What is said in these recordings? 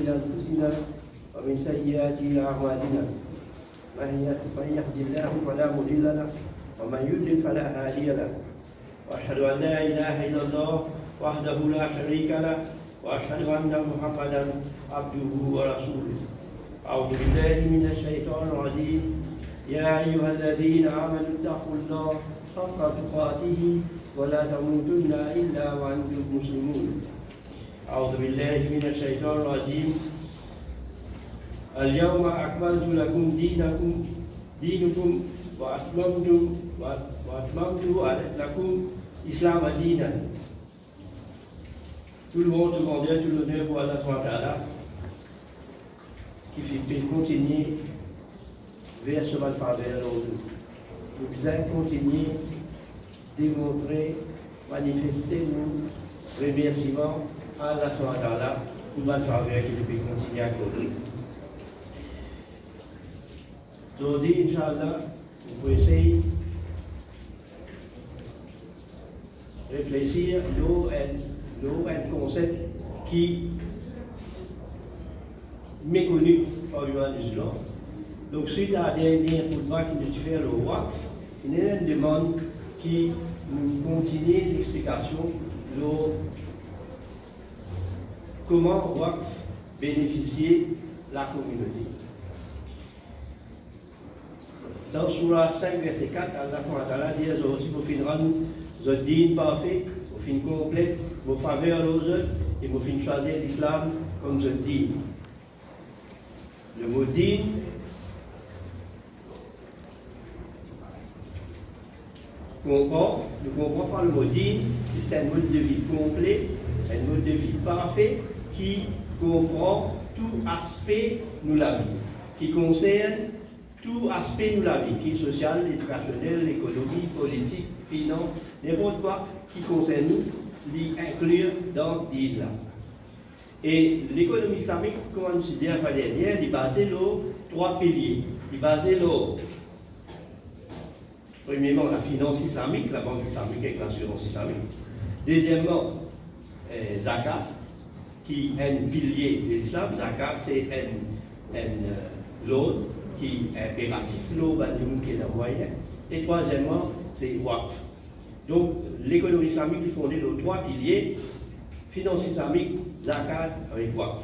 أنفسنا ومن سيئات أعمالنا من يهد الله فلا مضل له ومن يضلل فلا هادي له وأشهد أن لا إله إلا الله وحده لا شريك له وأشهد أن محمدا عبده ورسوله. أعوذ بالله من الشيطان الرجيم. يا أيها الذين آمنوا اتقوا الله حق تقاته ولا تموتن إلا وأنتم مسلمون. أعوذ بالله من الشيطان الرجيم. اليوم أكملت لكم دينكم وأتممت لكم إسلام دينا. Tout le monde rend bien tout l'honneur pour Allah qui fait continuer vers ce malfaveur. Nous devons continuer démontrer, manifester nos remerciements à Allah pour le malfaveur qui peut continuer à côté. Aujourd'hui, Inch'Allah, vous pouvez essayer de réfléchir un concept qui est méconnu par les musulmans. Donc, suite à la dernière khutbah qui nous fait le Waqf, il y a une demande qui nous continue l'explication de comment Waqf bénéficier la communauté. Dans Surah 5, verset 4, Allah dit aujourd'hui vous finirez votre dîne parfait, vous finirez complète, vos faveurs aux autres, et vous finirez choisir l'islam comme votre dîne. Le mot dîne, ne comprend pas le mot dîne, qui c'est un mode de vie complet, un mode de vie parfait, qui comprend tout aspect de la vie, qui concerne tout aspect de la vie, qui est social, éducationnel, l'économie, politique, finance, n'importe quoi qui concerne nous, l'inclure dans l'île là. Et l'économie islamique, comme on s'est dit la fois dernière, est basée sur 3 piliers. Il est basé sur, premièrement, la finance islamique, la banque islamique avec l'assurance islamique. Deuxièmement, zakat, qui est un pilier de l'islam. Zakat, c'est un loan qui est impératif, l'eau qui est la moyenne. Et troisièmement, c'est Waqf. Donc, l'économie islamique est fondée sur 3 piliers, finance islamique, zakat avec Waqf.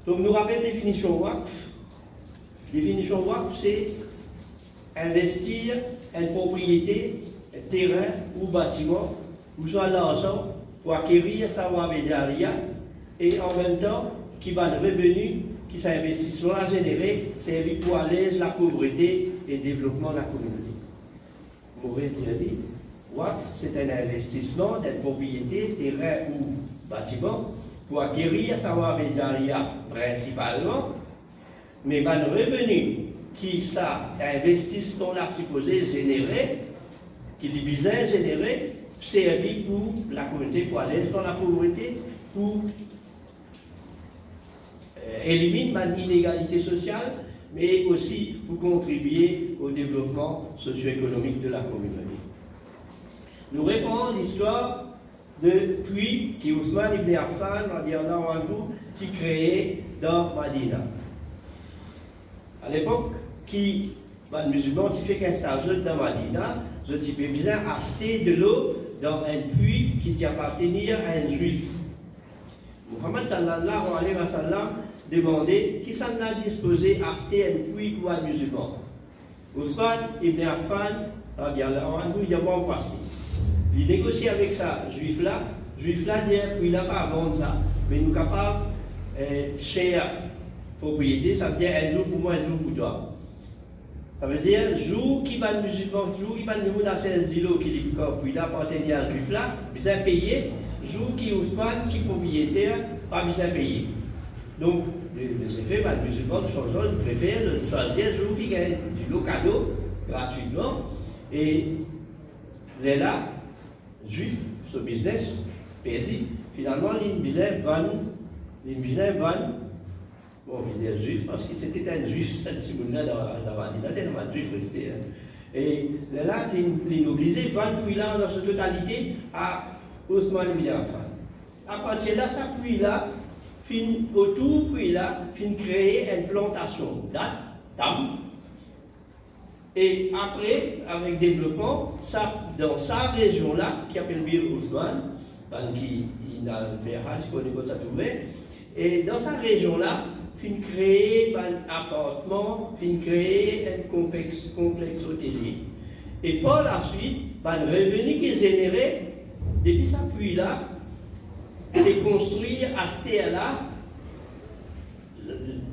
Donc, nous rappelons la définition Waqf. Définition Waqf, c'est investir une propriété, un terrain ou bâtiment, ou soit l'argent pour acquérir savoir médiaria et en même temps qui va le revenu qui cet investissement a généré servir pour alléger la pauvreté et le développement de la communauté. Mauvais dit, Waqf, c'est un investissement d'une propriété, terrain ou bâtiment pour acquérir savoir médiaria principalement, mais le revenu qui ça investissement là supposé générer, qui est bien généré, servir pour la communauté, pour aller dans la pauvreté, pour éliminer l'inégalité sociale, mais aussi pour contribuer au développement socio-économique de la communauté. Nous répondons l'histoire de puits qui Ousmane ibn Affan qui créé dans Madina. À l'époque, qui les musulmans qui fait qu'un stage dans Madina, je peux bien acheter de l'eau dans un puits qui appartenait à un juif. Muhammad sallallahu alayhi wa sallam demandait qui s'en a disposé à acheter un puits pour un musulman. Ousmane ibn Affan, il a bon passé. Il négocie avec ça, juif-là dit puis là pas vendre ça, mais nous capables cher propriété, ça veut dire un jour pour moi, un jour pour toi. Ça veut dire, jour qui va le musulman, jour qui va le musulman dans ces îlots qui est puis là, appartenir à juif là, bien payé, jour qui Ousmane, qui propriétaire, pas bien payé. Donc, de ce fait, le musulman, il préfère choisir un jour qui gagne du lot cadeau, gratuitement, et là, juif, ce business, perdu, finalement, il bon, il est juif parce que c'était un juif, cette seconde-là dans Madina, c'était un juif resté. Et là, il obligé de vendre puis là dans sa totalité à Ousmane ibn Affan. À partir de là, ça puis là, autour, puis là, créer une plantation d'âme. Et après, avec développement, ça, dans sa région-là, qui appelle Bir Ousmane, qui n'a fait je connais pas ça tout vrai, et dans sa région-là, créer un appartement, créer un complexe hôtelier. Et par la suite, le revenu qui est généré, depuis ça puits-là, et construire à ce terre-là,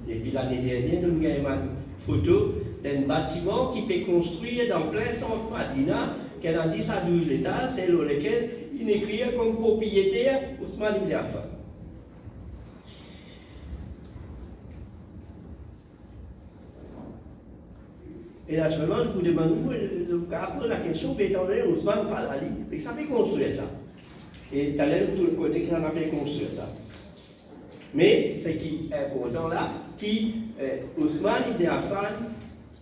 depuis l'année dernière, nous avons une photo d'un bâtiment qui peut construire dans plein centre Madina, qui a 10 à 12 étages, c'est dans lequel il écrit comme propriétaire Ousmane Ibn Affan. Et là, seulement, je vous demande la question, mais étant donné Ousmane par la ligne, mais ça fait construire ça. Et tout à l'heure, tout le côté que ça m'a fait construire ça. Mais ce qui est important là, Ousmane Ibn Affan,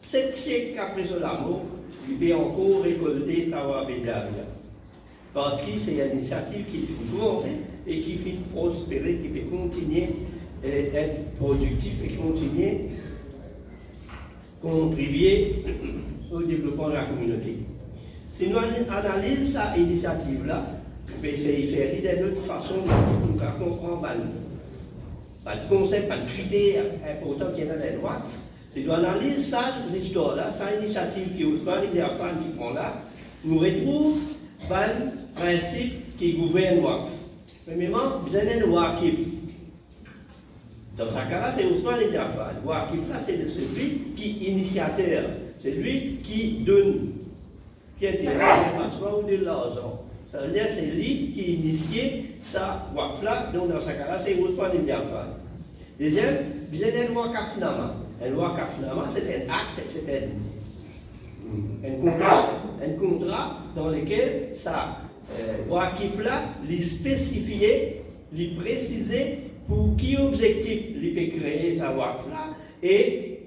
7 siècles après son mort, il peut encore récolter Tawa Bedaria. Parce que c'est une initiative qui fait commencer et qui fait prospérer, qui peut continuer à être productif et continuer à contribuer au développement de la communauté. Si nous analysons cette initiative-là, on peut essayer de faire d'une autre façon pour comprendre le concept, le critère important qui est dans les lois. Si nous analysons cette histoire-là, cette initiative qui est Ousmane Ibn Affan qui prend là, nous retrouvons le principe qui gouverne Waqf. Premièrement, vous avez le Waqif. Dans ce cas-là, c'est Ousmane Ibn Affan. Waqif là, c'est celui qui est initiateur, c'est lui qui donne, qui intéresse le dépassement ou de l'argent. Ça veut dire que c'est lui qui a initié ça, Waqf là, donc dans ce cas-là, c'est Ousmane Ibn Affan. Deuxième, vous avez le Waqafnama. Un Waqafnama, c'est un acte, c'est un contrat dans lequel ça, Waqif là, lui spécifier, lui préciser pour qui objectif il peut créer sa Waqf là et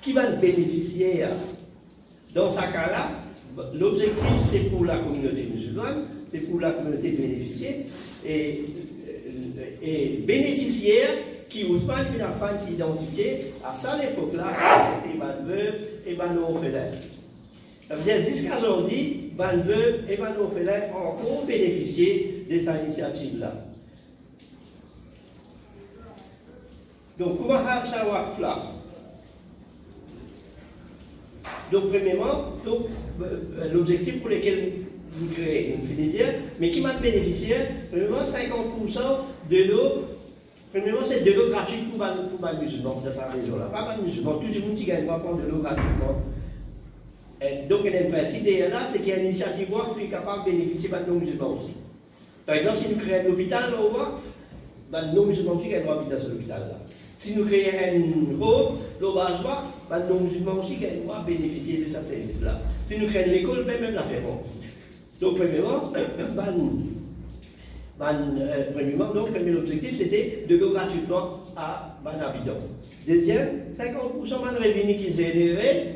qui va le bénéficier. Dans ce cas-là, l'objectif c'est pour la communauté musulmane, c'est pour la communauté bénéficiaire et bénéficiaire qui Ousmane Ibn Affan s'identifiait à ça l'époque-là, c'était Ban Veuve et Ban Orphelin. Ça veut dire jusqu'à aujourd'hui, Ban Veuve et Ban Orphelin ont encore bénéficié de cette initiative-là. Donc, comment faire ça Waqf là? Donc, premièrement, l'objectif pour lequel vous créez une filière, mais qui m'a bénéficié, premièrement, 50% de l'eau. Premièrement, c'est de l'eau gratuite pour les musulmans dans cette région-là. Pas les musulmans, tout le monde qui gagne pas prendre de l'eau gratuitement. Donc, le principe là, c'est qu'il y a une initiative Waqf qui est capable de bénéficier de nos musulmans aussi. Par exemple, si nous créons un hôpital au Waqf, nos musulmans aussi gagnent droit à dans cet hôpital-là. Si nous créons un road, l'obage Waqf, nos musulmans aussi gagnent droit à bénéficier de ce service-là. Si nous créons l'école, même la ferons. Donc, premièrement, donc, premier objectif, c'était de l'eau gratuitement à mon habitant. Deuxième, 50% de revenus qui généraient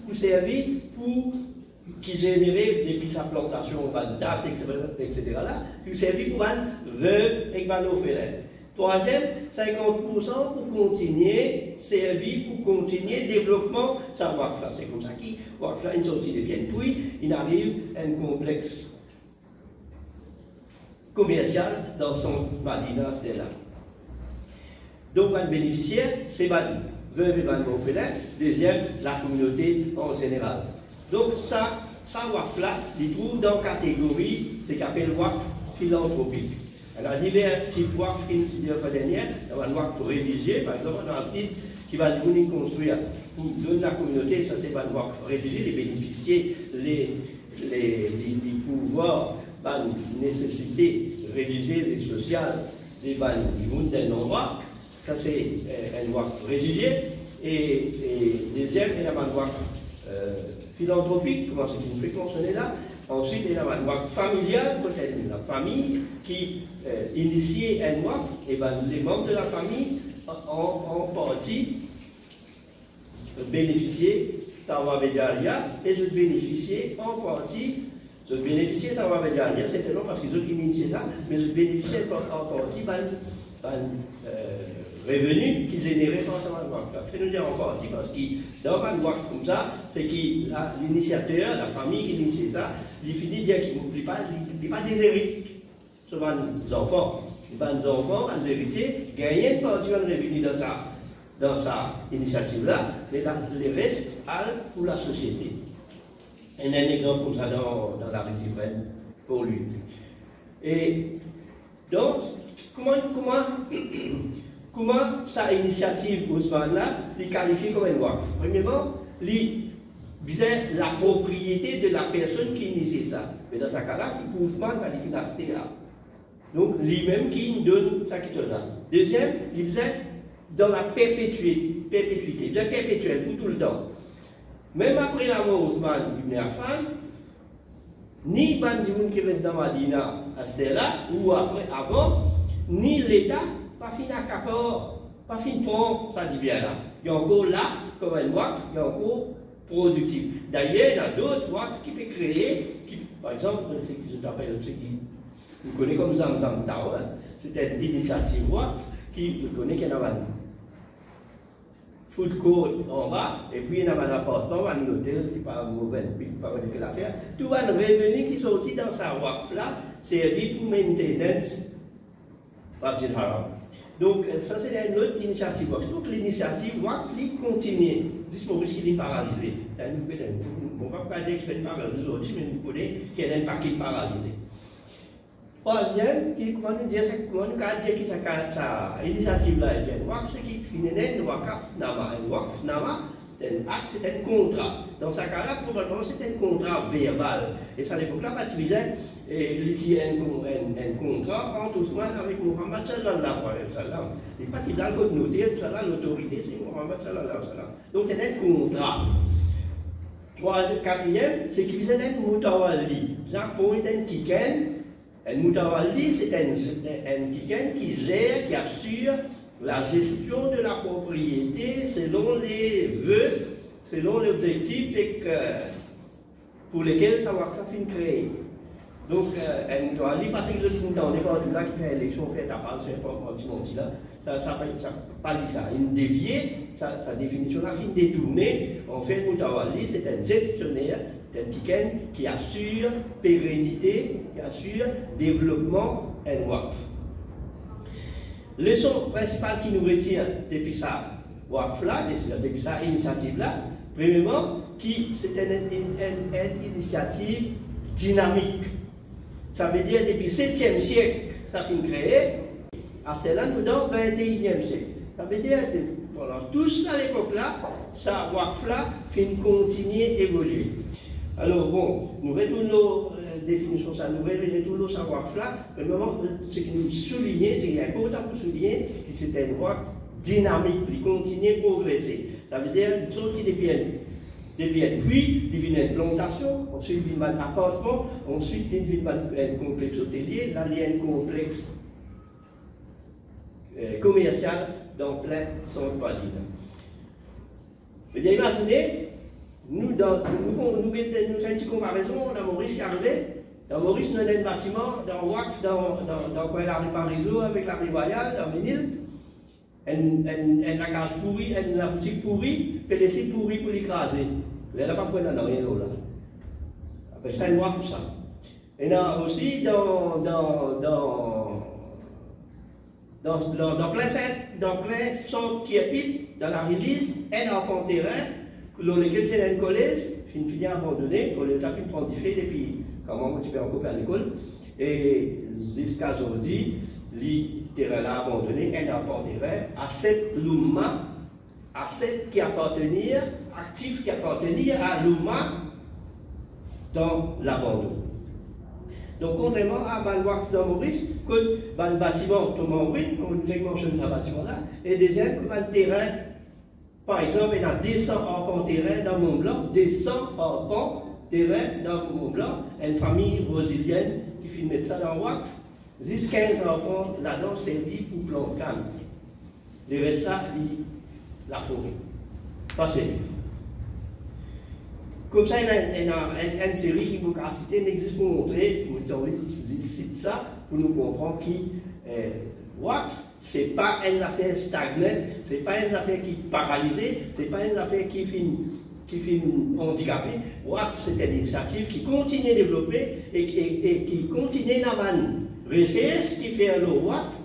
pour servir pour qui générait depuis sa plantation, date, etc. Puis servir pour une veuve et un orphelin. Troisième, 50% pour continuer servir, pour continuer le développement de sa Waqf là. C'est comme ça qu'il Waqf là, il sortit de bien. Puis, il arrive un complexe commercial dans son Madina, c'était là. Donc, un bénéficiaire, c'est Bani, veuve et orphelin. Deuxième, la communauté en général. Donc, ça Waqf là, il trouve dans la catégorie, c'est qu'appelle Waqf philanthropique. Elle a divers types Waqf qui nous dit la fois dernière, il y a un Waqf religieux, par exemple, on a un petit qui va nous construire pour donner la communauté, ça c'est un Waqf religieux, les bénéficier, les pouvoirs, les nécessités religieuses et sociales du monde d'un endroit, ça c'est un Waqf religieux, et deuxième, il y a un Waqf philanthropique, comment c'est qu'il nous fait mentionner là. Ensuite, il y a un Waqf familial, peut-être la famille qui initie un Waqf, et les membres de la famille en partie bénéficier Tawa Bedaria et je bénéficier en partie Ils bénéficient, ça va dire, c'est non parce qu'ils ont initié ça, mais ils bénéficient encore aussi par revenus qu'ils généraient forcément le WAF. Il faut nous dire encore aussi, parce que dans un WAF comme ça, c'est que l'initiateur, la famille qui initie ça, il finit de dire qu'il n'oublie pas des héritiers. Souvent, les enfants. Les enfants, les héritiers, gagnent une partie de revenu dans sa initiative-là, mais les restes pour la société. Un exemple comme ça dans la Résivraine pour lui. Et donc, comment sa initiative Ousmane-là, il qualifie comme un WAF? Premièrement, il visait la propriété de la personne qui initie ça. Mais dans ce cas-là, c'est pour Ousmane qualifie l'acheter là. Donc, lui-même qui nous donne ça qui est là. Deuxième, il faisait dans la perpétuité, il faisait perpétuel pour tout le temps. Même après la mort d'Ousmane ibn Affan, ni Bandioun qui reste dans Madina à ce là ou après, avant, ni l'État, pas fin accaparé, pas fin prendre ça dit bien là. Il y a encore là, comme un WAF, il y a encore productif. D'ailleurs, il y a d'autres WAF qui peuvent créer, par exemple, ce que je t'appelle, ce qui vous connaissez comme Zamzam Tower, c'était une initiative WAF qui, vous connaissez qu'il y en a food court en bas, et puis il y a un appartement, un hôtel, c'est pas mauvais, pas que l'affaire. Tout un revenu qui sortit dans sa WAF là, servi pour maintenance Masjid Haram. Donc ça c'est une autre initiative WAF. Donc l'initiative WAF continue. Juste pour risquer de paralyser. On ne va pas dire qu'il fait paralyser aujourd'hui, mais nous connaissons qu'il y a un paquet paralysé. Troisième, comment nous dire que sa initiative-là est bien WAF, c'est qu'il finit un WAF Nama. Un WAF Nama, c'est un acte, c'est un contrat. Dans ce cas-là, probablement, c'est un contrat verbal. Et ça, à l'époque-là, pas utilisé, il y a un contrat entre Ousmane avec Mohammed sallallahu alayhi wa sallam. Et pas qu'il a le code noté, l'autorité, c'est Mohammed sallallahu alayhi wa sallam. Donc, c'est un contrat. Quatrième, c'est qu'il y a un moutawali. Ça, pour un kiken, un moutawali, c'est un kiken qui gère, qui assure la gestion de la propriété selon les vœux, selon l'objectif pour lesquels ça va être créé. Donc, un moutawali, parce que le temps, on est pas là qui fait l'élection, on fait ta part, c'est pas ça pas dit ça. Une déviée, sa définition, la fin détournée, en fait, moutawali, c'est un gestionnaire. C'est un kiken qui assure pérennité, qui assure développement et WAF. Leçon principale qui nous retient depuis ça, WAF-là, depuis ça, initiative-là, premièrement, c'est une initiative dynamique. Ça veut dire depuis le 7e siècle, ça a été créé, à cela nous dans le 21e siècle. Ça veut dire que pendant tout ça à l'époque-là, ça WAF-là fait continuer d'évoluer. Alors bon, nous retournons définition ça, nous retournons savoir-là. Premièrement, ce qui nous souligne, c'est important pour souligner que c'est un WAF dynamique, qui continue de progresser. Ça veut dire qu'il deviennent puis, il devient une plantation, ensuite il devient un appartement, ensuite il devient un complexe hôtelier, là il y a un complexe commercial dans plein centre Padine. Vous pouvez imaginer, nous faisons une comparaison, dans Maurice qui arrivait, dans Maurice nous avons un bâtiment, dans WAF, dans la rue Parizeau, avec la rue Royale, dans Ménil, la case pourrie, la boutique pourrie, puis laisser pourri pour l'écraser. Vous n'avez pas prendre dans rien là. Après ça, une WAF ça. Et là aussi, dans plein centre qui est pipe, dans la release, un enfant terrain, dans lequel c'est un collège, fini abandonné, le collège a fini pontifié depuis, comment tu peux encore à l'école, et jusqu'à aujourd'hui, le terrain là abandonné, un enfant terrain, à cette Louma, à cette qui appartenait, actif qui appartenait à Louma dans l'abandon. Donc, contrairement à Banwak dans Maurice, que le bâtiment tombe en ruine, on fait mentionner ce bâtiment-là, et deuxième, que le terrain, par exemple, il y a 200 arpents terrain dans Mont-Blanc, 200 arpents terrain dans Mont-Blanc, une famille brésilienne qui fait mettre ça dans WAF, 10-15 arpents là-dedans servi pour planter canne. Le reste là, la forêt. Pas sérieux. Comme ça, il y a une série qui vous a cité, n'existe pour montrer, vous cite ça, pour nous comprendre qui WACF, ce n'est pas une affaire stagnante, ce n'est pas une affaire qui est paralysée, ce n'est pas une affaire qui finit handicapée. WACF, c'est une initiative qui continue à développer et qui continue à avoir une recherche qui fait le WACF.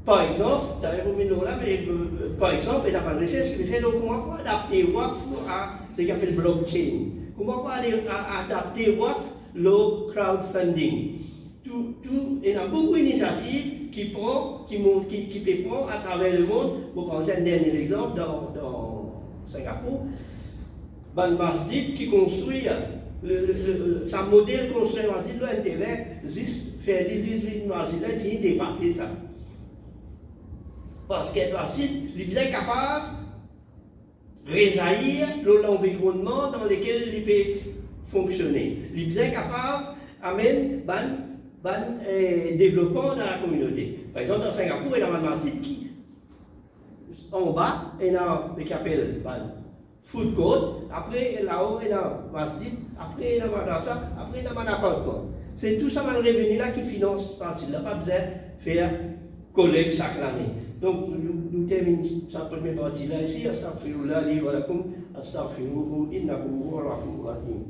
Par exemple, par exemple, il y a une recherche qui fait comment adapter WACF à ce qu'on appelle blockchain. Comment adapter WACF le crowdfunding. Il y a beaucoup d'initiatives qui prend à travers le monde. Vous pensez à un dernier exemple dans Singapour. Ban Masjid qui construit sa modèle construit Masjid, l'intérêt, faire des Masjid, il finit de dépasser ça. Parce qu'être Masjid, il est bien capable de réjaillir l'environnement dans lequel il peut fonctionner. Il est bien capable d'amener un développement dans la communauté. Par exemple, dans Singapour, il y a un Masjid qui, en bas, il y a ce qu'on appelle food court, après là-haut, il y a un masjid, après il y a un madrasa, après il y a un appartement. C'est tout ça, le revenu là qui finance ce masjid. Il n'a pas besoin de faire collecte chaque année. Donc, nous terminons cette première partie là ici, astaghfirullah li wa lakum, astaghfiruhu innahu huwal ghafurur rahim.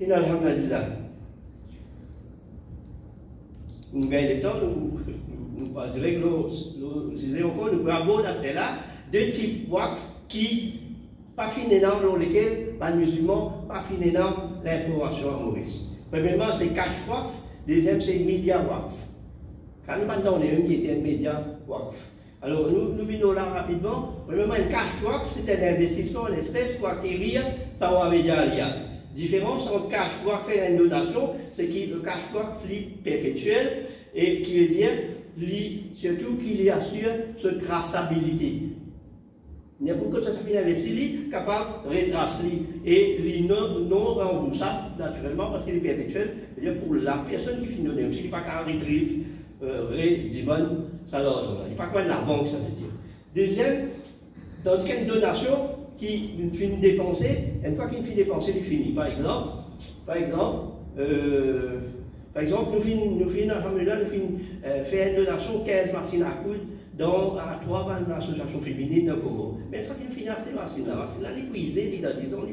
Alhamdulillah. Nous gagnons le temps, nous pas direct, nous disons encore, nous pouvons aborder là deux types de WACF qui pas finissent dans lesquels les musulmans pas finissent dans l'information à Maurice. Premièrement, c'est cash WACF, deuxième, c'est média WACF. Quand nous parlons d'un qui était un média WACF. Alors, nous venons là rapidement. Premièrement, un cash WACF, c'est un investissement en espèces pour acquérir sa média. Différence entre cash WACF et une donation, c'est que le cash WACF est perpétuel et qui veut dire surtout qu'il assure cette traçabilité. N'importe quoi ça finit investi, capable de retracer et non remboursable naturellement parce qu'il est perpétuel. C'est-à-dire pour la personne qui finit donner, il n'est pas qu'à retrieve, redimande ça l'argent. Il n'est pas quoi de la banque, ça veut dire. Deuxième, dans une donation qui finit dépenser, une fois qu'il finit dépenser, il finit. Par exemple, nous finissons faire une donation 15 machines à coudre à 3 associations féminines dans le Congo. Mais une fois qu'il finit ces machines-là, il est épuisé, dans 10 ans,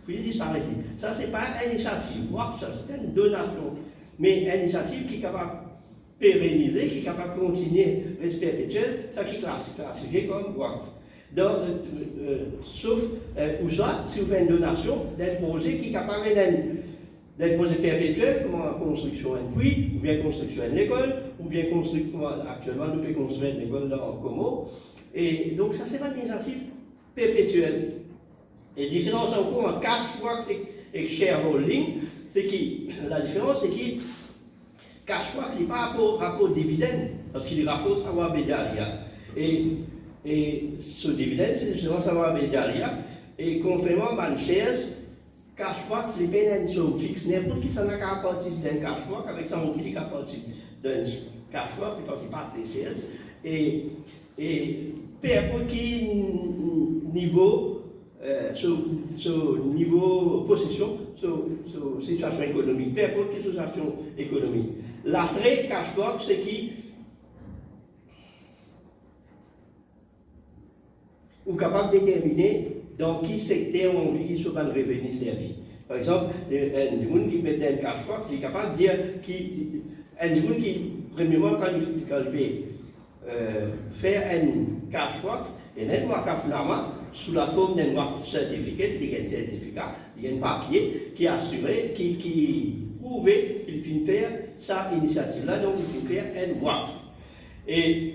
il disparaît. Ça, ce n'est pas une initiative. Ça, c'est une donation. Mais une initiative qui est capable de pérenniser, qui est capable de continuer à rester perpétuelle, ça qui est classifié comme WACF. Sauf pour ça, si vous faites une donation d'un projet qui est capable d'un projet perpétuel, comme la construction d'un puits, ou bien construction d'une école, ou bien actuellement nous pouvons construire une école dans le Congo. Et donc ça c'est une initiative perpétuelle. Et la différence encore entre cash WACF et shareholding, c'est que la différence c'est que cash WACF n'est pas rapport dividende, parce qu'il est rapport savoir bédaria. Et ce dividende, c'est justement savoir bédaria. Et contrairement à une chaise, cash WACF, les peines sont fixes. N'importe qui s'en a qu'à partir d'un cash WACF, avec ça on dit qu'à partir d'un cash WACF, parce qu'il passe des chaise. Et peu importe qui niveau, niveau possession, situation économique, peu importe quelle situation économique. L'attrait cash WACF, c'est qui ou capable de déterminer dans quel secteur on vit sur le revenu servi. Par exemple, un monde qui met un cash WACF, il est capable de dire un monde qui, premièrement, quand il peut faire un cash WACF, il y a un WACF là sous la forme d'un WACF certificat, il y a un certificat, il y a un papier qui est assuré, qui prouve qu'il finit faire sa initiative-là, donc il finit faire un WACF. Et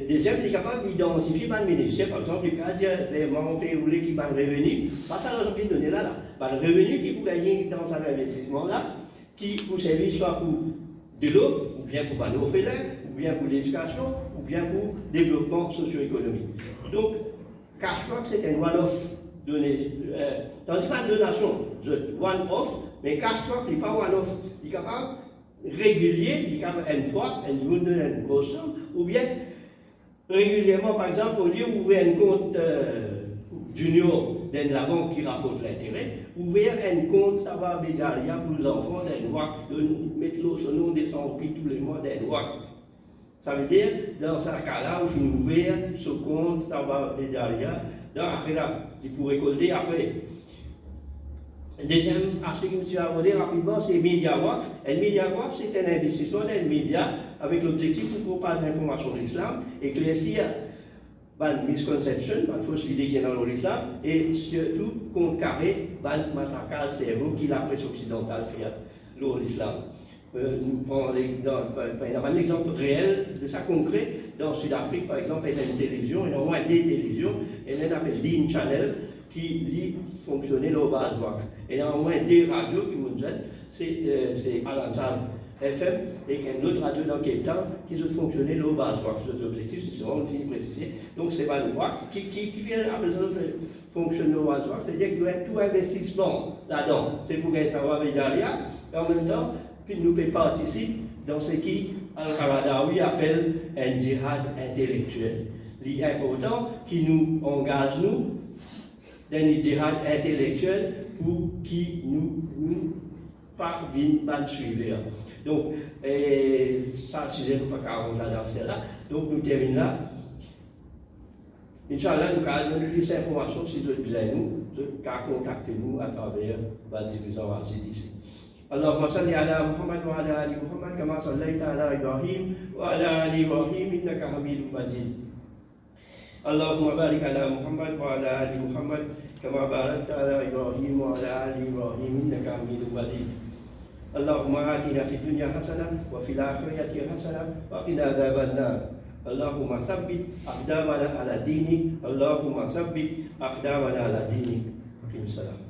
deuxième, il est capable d'identifier le bénéficiaire, par exemple, il peut dire les membres payés qui ont le revenu, pas ça l'argent qu'il donne là, le revenu qui peut gagner dans un investissement-là, qui peut servir soit pour de l'eau, ou bien pour un orphelin, ou bien pour l'éducation, ou bien pour le développement socio-économique. Donc, cash WACF, c'est un one-off donné. Tandis qu'une donation, one-off, mais cash WACF n'est pas one-off. Il est capable régulier, il y a une fois, une grosse somme, ou bien régulièrement, par exemple, au lieu d'ouvrir un compte junior dans la banque qui rapporte l'intérêt, ouvrir un compte, ça va bédalia pour les enfants d'un WACF, de mettre l'eau sur nom des 100 prix tous les mois d'un WACF. Ça veut dire, dans ce cas-là, on finit ouvrir ce compte, ça va bédalia, dans l'affaire, tu peux récolter après. Deuxième aspect que je vais aborder rapidement, c'est MediaWAF. Et MediaWAF, c'est un investissement dans les médias avec l'objectif de propager l'information de l'islam, éclaircir les misconceptions, les fausses idées qui sont dans l'islam, et surtout contrecarrer les matraquage cerveau qui la presse occidentale fait l'islam. Nous prenons un exemple réel de ça concret. Dans le Sud-Afrique, par exemple, il y a une télévision, il y a au moins des télévisions, et il y a appelle Dean Channel qui fonctionnait au bas de WAF. Et il y a au moins des radios qui nous disent, c'est Al-Ansar FM, et qu'il y a une autre radio dans Cape Town qui se fonctionnait au bas de WAF. Cet objectif, c'est souvent, on finit de préciser. Donc, c'est pas le WAF qui vient à besoin de fonctionner au bas de WAF, c'est-à-dire qu'il y a tout investissement là-dedans. C'est pour qu'elle savoir Védalia, et en même temps, puis nous participer dans ce qui Al-Qaradawi appelle un djihad intellectuel. Il est important qu'il nous engage nous dans un djihad intellectuel pour qui nous parviennent à suivre. Donc, ça, c'est pas 40 ans dans celle-là. Donc, nous terminons là. Inch'Allah, nous allons donner plus d'informations si vous avez besoin de nous, contactez-nous à travers la division ici. اللهم صل على محمد وعلى ال محمد كما صليت على ابراهيم وعلى ال ابراهيم انك حميد مجيد. اللهم بارك على محمد وعلى ال محمد كما باركت على ابراهيم وعلى ال ابراهيم انك حميد مجيد. اللهم آتنا في الدنيا حسنه وفي الاخره حسنه وقنا عذاب النار. اللهم ثبت اقدامنا على دينك. اللهم ثبت اقدامنا على دينك. السلام.